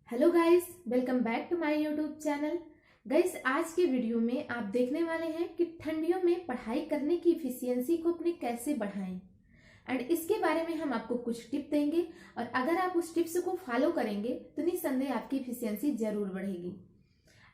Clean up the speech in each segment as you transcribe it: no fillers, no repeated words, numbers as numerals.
Hello guys, welcome back to my YouTube channel. Guys, आज के video में आप देखने वाले हैं कि ठंडियों में पढ़ाई करने की इफिशियंसी को अपने कैसे बढ़ाएं एंड इसके बारे में हम आपको कुछ टिप देंगे और अगर आप उस टिप्स को फॉलो करेंगे तो निस्संदेह आपकी इफिशियंसी जरूर बढ़ेगी।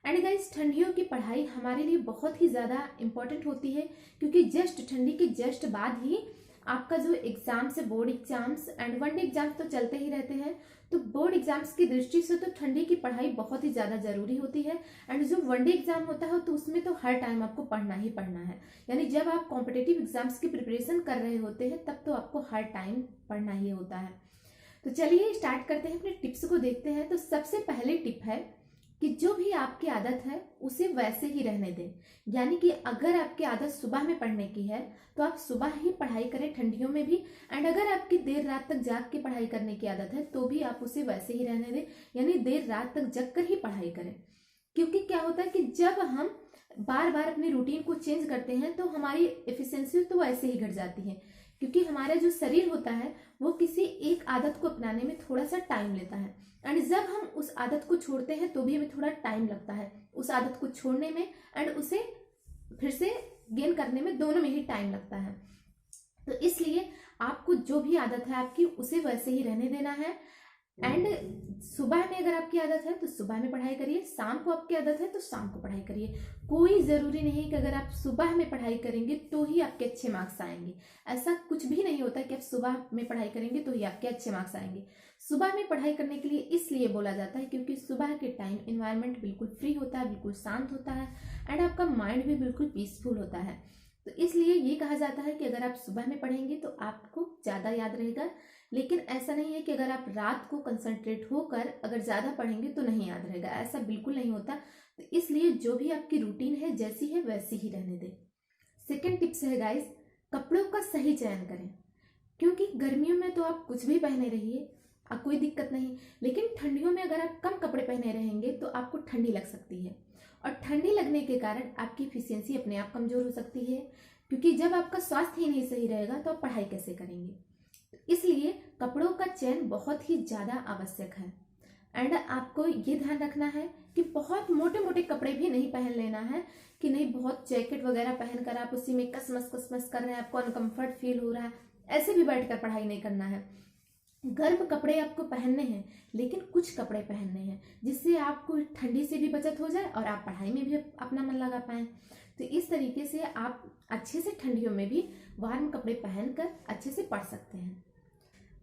एंड गाइस, ठंडियों की पढ़ाई हमारे लिए बहुत ही ज़्यादा इम्पोर्टेंट होती है क्योंकि जस्ट ठंडी के जस्ट बाद ही आपका जो एग्जाम्स है, board exams and one day exams तो चलते ही रहते हैं। तो बोर्ड एग्जाम्स की दृष्टि से तो ठंडी की पढ़ाई बहुत ही ज़्यादा जरूरी होती है। एंड जो वनडे एग्जाम होता है तो उसमें तो हर टाइम आपको पढ़ना ही पढ़ना है, यानी जब आप कॉम्पिटेटिव एग्जाम्स की प्रिपरेशन कर रहे होते हैं तब तो आपको हर टाइम पढ़ना ही होता है। तो चलिए स्टार्ट करते हैं, अपने टिप्स को देखते हैं। तो सबसे पहले टिप है कि जो भी आपकी आदत है उसे वैसे ही रहने दें, यानी कि अगर आपकी आदत सुबह में पढ़ने की है तो आप सुबह ही पढ़ाई करें ठंडियों में भी। एंड अगर आपकी देर रात तक जाग के पढ़ाई करने की आदत है तो भी आप उसे वैसे ही रहने दें, यानी देर रात तक जग कर ही पढ़ाई करें। क्योंकि क्या होता है कि जब हम बार बार अपनी रूटीन को चेंज करते हैं तो हमारी एफिशिएंसी तो वैसे ही घट जाती है, क्योंकि हमारा जो शरीर होता है वो किसी एक आदत को अपनाने में थोड़ा सा टाइम लेता है। एंड जब हम उस आदत को छोड़ते हैं तो भी हमें थोड़ा टाइम लगता है उस आदत को छोड़ने में एंड उसे फिर से गेन करने में, दोनों में ही टाइम लगता है। तो इसलिए आपको जो भी आदत है आपकी उसे वैसे ही रहने देना है। एंड सुबह में अगर आपकी आदत है तो सुबह में पढ़ाई करिए, शाम को आपकी आदत है तो शाम को पढ़ाई करिए। कोई जरूरी नहीं कि अगर आप सुबह में पढ़ाई करेंगे तो ही आपके अच्छे मार्क्स आएंगे। ऐसा कुछ भी नहीं होता कि आप सुबह में पढ़ाई करेंगे तो ही आपके अच्छे मार्क्स आएंगे। सुबह में पढ़ाई करने के लिए इसलिए बोला जाता है क्योंकि सुबह के टाइम एनवायरनमेंट बिल्कुल फ्री होता है, बिल्कुल शांत होता है एंड आपका माइंड भी बिल्कुल पीसफुल होता है। तो इसलिए ये कहा जाता है कि अगर आप सुबह में पढ़ेंगे तो आपको ज़्यादा याद रहेगा। लेकिन ऐसा नहीं है कि अगर आप रात को कंसंट्रेट होकर अगर ज़्यादा पढ़ेंगे तो नहीं याद रहेगा, ऐसा बिल्कुल नहीं होता। तो इसलिए जो भी आपकी रूटीन है जैसी है वैसी ही रहने दें। सेकेंड टिप्स है गाइस, कपड़ों का सही चयन करें। क्योंकि गर्मियों में तो आप कुछ भी पहने रहिए, कोई दिक्कत नहीं, लेकिन ठंडियों में अगर आप कम कपड़े पहने रहेंगे तो आपको ठंडी लग सकती है और ठंडी लगने के कारण आपकी इफिशियंसी अपने आप कमजोर हो सकती है। क्योंकि जब आपका स्वास्थ्य ही नहीं सही रहेगा तो आप पढ़ाई कैसे करेंगे। इसलिए कपड़ों का चयन बहुत ही ज़्यादा आवश्यक है। एंड आपको ये ध्यान रखना है कि बहुत मोटे मोटे कपड़े भी नहीं पहन लेना है, कि नहीं बहुत जैकेट वगैरह पहनकर आप उसी में कसमस कसमस कर रहे हैं, आपको अनकंफर्ट फील हो रहा है, ऐसे भी बैठकर पढ़ाई नहीं करना है। गर्म कपड़े आपको पहनने हैं लेकिन कुछ कपड़े पहनने हैं जिससे आपको ठंडी से भी बचत हो जाए और आप पढ़ाई में भी अपना मन लगा पाएं। तो इस तरीके से आप अच्छे से ठंडियों में भी वार्म कपड़े पहनकर अच्छे से पढ़ सकते हैं।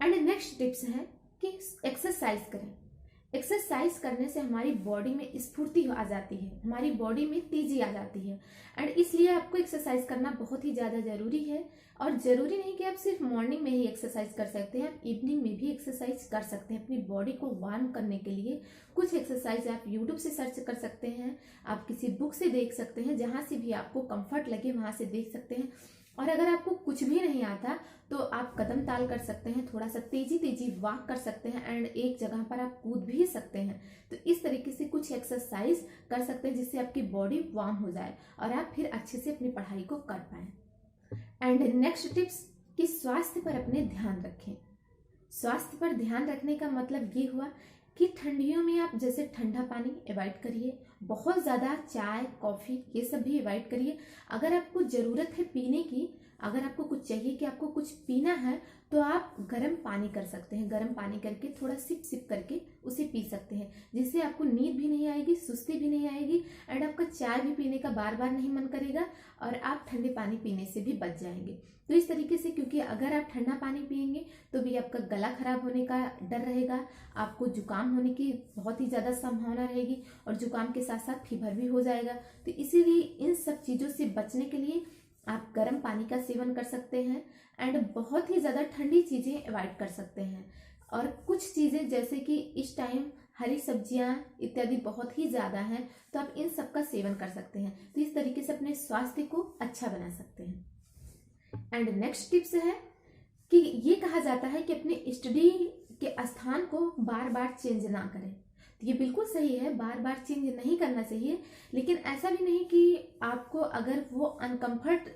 एंड नेक्स्ट टिप्स है कि एक्सरसाइज करें। एक्सरसाइज करने से हमारी बॉडी में स्फूर्ति आ जाती है, हमारी बॉडी में तेजी आ जाती है एंड इसलिए आपको एक्सरसाइज करना बहुत ही ज़्यादा ज़रूरी है। और ज़रूरी नहीं कि आप सिर्फ मॉर्निंग में ही एक्सरसाइज कर सकते हैं, आप इवनिंग में भी एक्सरसाइज कर सकते हैं। अपनी बॉडी को वार्म करने के लिए कुछ एक्सरसाइज आप यूट्यूब से सर्च कर सकते हैं, आप किसी बुक से देख सकते हैं, जहाँ से भी आपको कंफर्ट लगे वहाँ से देख सकते हैं। और अगर आपको कुछ भी नहीं आता तो आप कदम ताल कर सकते हैं, थोड़ा सा तेजी तेजी वॉक कर सकते हैं एंड एक जगह पर आप कूद भी सकते हैं। तो इस तरीके से कुछ एक्सरसाइज कर सकते हैं जिससे आपकी बॉडी वार्म हो जाए और आप फिर अच्छे से अपनी पढ़ाई को कर पाएं। एंड नेक्स्ट टिप्स कि स्वास्थ्य पर अपने ध्यान रखें। स्वास्थ्य पर ध्यान रखने का मतलब ये हुआ कि ठंडियों में आप जैसे ठंडा पानी अवॉइड करिए, बहुत ज़्यादा चाय कॉफ़ी ये सब भी अवॉइड करिए। अगर आपको ज़रूरत है पीने की, अगर आपको कुछ चाहिए कि आपको कुछ पीना है तो आप गर्म पानी कर सकते हैं, गर्म पानी करके थोड़ा सिप सिप करके उसे पी सकते हैं, जिससे आपको नींद भी नहीं आएगी, सुस्ती भी नहीं आएगी एंड आपका चाय भी पीने का बार बार नहीं मन करेगा और आप ठंडे पानी पीने से भी बच जाएंगे। तो इस तरीके से, क्योंकि अगर आप ठंडा पानी पिएंगे तो भी आपका गला खराब होने का डर रहेगा, आपको जुकाम होने की बहुत ही ज़्यादा संभावना रहेगी और जुकाम के साथ साथ फीवर भी हो जाएगा। तो इसीलिए इन सब चीज़ों से बचने के लिए आप गर्म पानी का सेवन कर सकते हैं एंड बहुत ही ज़्यादा ठंडी चीज़ें अवॉइड कर सकते हैं। और कुछ चीज़ें जैसे कि इस टाइम हरी सब्जियां इत्यादि बहुत ही ज़्यादा हैं तो आप इन सब का सेवन कर सकते हैं। तो इस तरीके से अपने स्वास्थ्य को अच्छा बना सकते हैं। एंड नेक्स्ट टिप्स है कि ये कहा जाता है कि अपने स्टडी के स्थान को बार बार चेंज ना करें। तो ये बिल्कुल सही है, बार बार चेंज नहीं करना चाहिए, लेकिन ऐसा भी नहीं कि आपको अगर वो अनकंफर्ट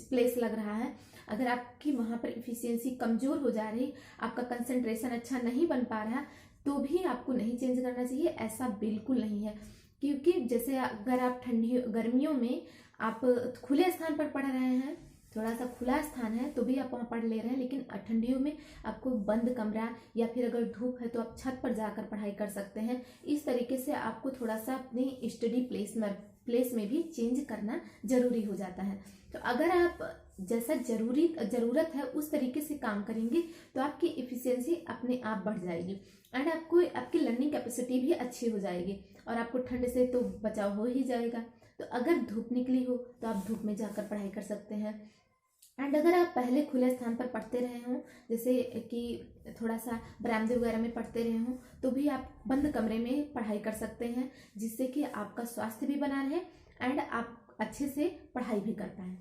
प्लेस लग रहा है, अगर आपकी वहाँ पर इफिशियंसी कमज़ोर हो जा रही, आपका कंसंट्रेशन अच्छा नहीं बन पा रहा, तो भी आपको नहीं चेंज करना चाहिए, ऐसा बिल्कुल नहीं है। क्योंकि जैसे अगर आप गर्मियों में आप खुले स्थान पर पढ़ रहे हैं, थोड़ा सा खुला स्थान है तो भी आप वहाँ पढ़ ले रहे हैं, लेकिन ठंडियों में आपको बंद कमरा या फिर अगर धूप है तो आप छत पर जाकर पढ़ाई कर सकते हैं। इस तरीके से आपको थोड़ा सा अपनी स्टडी प्लेस में भी चेंज करना जरूरी हो जाता है। तो अगर आप जैसा ज़रूरत है उस तरीके से काम करेंगे तो आपकी इफ़िशियंसी अपने आप बढ़ जाएगी एंड आपकी लर्निंग कैपेसिटी भी अच्छी हो जाएगी और आपको ठंड से तो बचाव हो ही जाएगा। तो अगर धूप निकली हो तो आप धूप में जाकर पढ़ाई कर सकते हैं। एंड अगर आप पहले खुले स्थान पर पढ़ते रहे हों, जैसे कि थोड़ा सा बरामदे वगैरह में पढ़ते रहे हों, तो भी आप बंद कमरे में पढ़ाई कर सकते हैं, जिससे कि आपका स्वास्थ्य भी बना रहे एंड आप अच्छे से पढ़ाई भी कर पाएँ।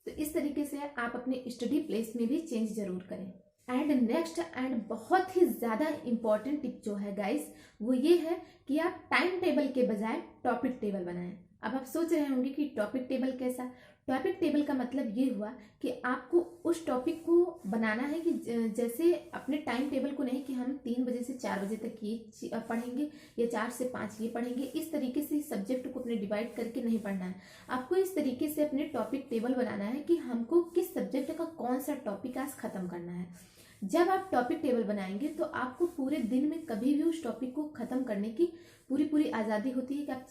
तो इस तरीके से आप अपने स्टडी प्लेस में भी चेंज जरूर करें। एंड नेक्स्ट एंड बहुत ही ज़्यादा इम्पॉर्टेंट टिप जो है गाइस, वो ये है कि आप टाइम टेबल के बजाय टॉपिक टेबल बनाएं। अब आप सोच रहे होंगे कि टॉपिक टेबल कैसा? टॉपिक टेबल का मतलब ये हुआ कि आपको उस टॉपिक को बनाना है कि जैसे अपने टाइम टेबल को नहीं कि हम 3 बजे से 4 बजे तक ये पढ़ेंगे या 4 से 5 ये पढ़ेंगे, इस तरीके से सब्जेक्ट को अपने डिवाइड करके नहीं पढ़ना है। आपको इस तरीके से अपने टॉपिक टेबल बनाना है कि हमको किस सब्जेक्ट का कौन सा टॉपिक आज खत्म करना है। जब आप टॉपिक टेबल बनाएंगे तो आपको पूरे दिन में कभी भी उस टॉपिक को खत्म करने की पूरी आज़ादी होती है कि आप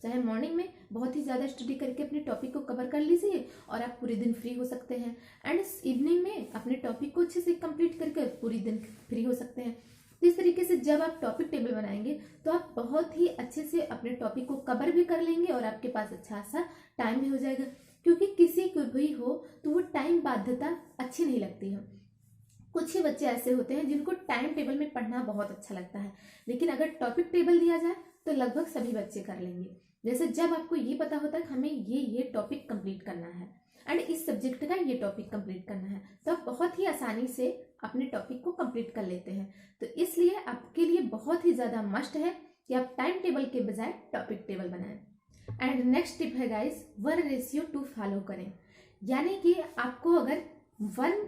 चाहे मॉर्निंग में बहुत ही ज़्यादा स्टडी करके अपने टॉपिक को कवर कर लीजिए और आप पूरे दिन फ्री हो सकते हैं, एंड इवनिंग में अपने टॉपिक को अच्छे से कंप्लीट करके पूरे दिन फ्री हो सकते हैं। तो इस तरीके से जब आप टॉपिक टेबल बनाएंगे तो आप बहुत ही अच्छे से अपने टॉपिक को कवर भी कर लेंगे और आपके पास अच्छा सा टाइम भी हो जाएगा। क्योंकि किसी को भी हो तो वो टाइम बाध्यता अच्छी नहीं लगती है। कुछ ही बच्चे ऐसे होते हैं जिनको टाइम टेबल में पढ़ना बहुत अच्छा लगता है, लेकिन अगर टॉपिक टेबल दिया जाए तो लगभग सभी बच्चे कर लेंगे। जैसे जब आपको ये पता होता है कि हमें ये टॉपिक कंप्लीट करना है एंड इस सब्जेक्ट का ये टॉपिक कंप्लीट करना है, तो आप बहुत ही आसानी से अपने टॉपिक को कंप्लीट कर लेते हैं। तो इसलिए आपके लिए बहुत ही ज़्यादा मस्ट है कि आप टाइम टेबल के बजाय टॉपिक टेबल बनाएं। एंड नेक्स्ट टिप है गाइस, 1:2 फॉलो करें। यानी कि आपको अगर 1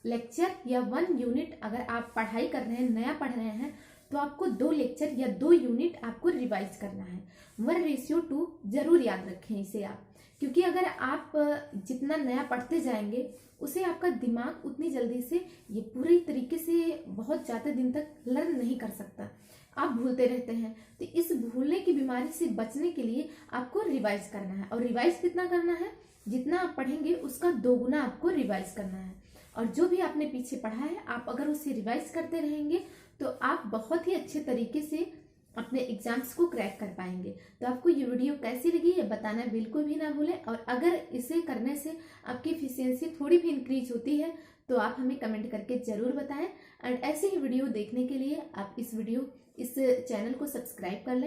लेक्चर या 1 यूनिट अगर आप पढ़ाई कर रहे हैं, नया पढ़ रहे हैं, तो आपको 2 लेक्चर या 2 यूनिट आपको रिवाइज करना है। 1:2 जरूर याद रखें इसे आप, क्योंकि अगर आप जितना नया पढ़ते जाएंगे उसे आपका दिमाग उतनी जल्दी से ये पूरी तरीके से बहुत ज़्यादा दिन तक लर्न नहीं कर सकता, आप भूलते रहते हैं। तो इस भूलने की बीमारी से बचने के लिए आपको रिवाइज करना है, और रिवाइज कितना करना है? जितना आप पढ़ेंगे उसका 2 गुना आपको रिवाइज करना है। और जो भी आपने पीछे पढ़ा है आप अगर उसे रिवाइज करते रहेंगे तो आप बहुत ही अच्छे तरीके से अपने एग्जाम्स को क्रैक कर पाएंगे। तो आपको ये वीडियो कैसी लगी है बताना बिल्कुल भी ना भूलें, और अगर इसे करने से आपकी एफिशिएंसी थोड़ी भी इंक्रीज होती है तो आप हमें कमेंट करके जरूर बताएं। एंड ऐसे ही वीडियो देखने के लिए आप इस चैनल को सब्सक्राइब कर लें।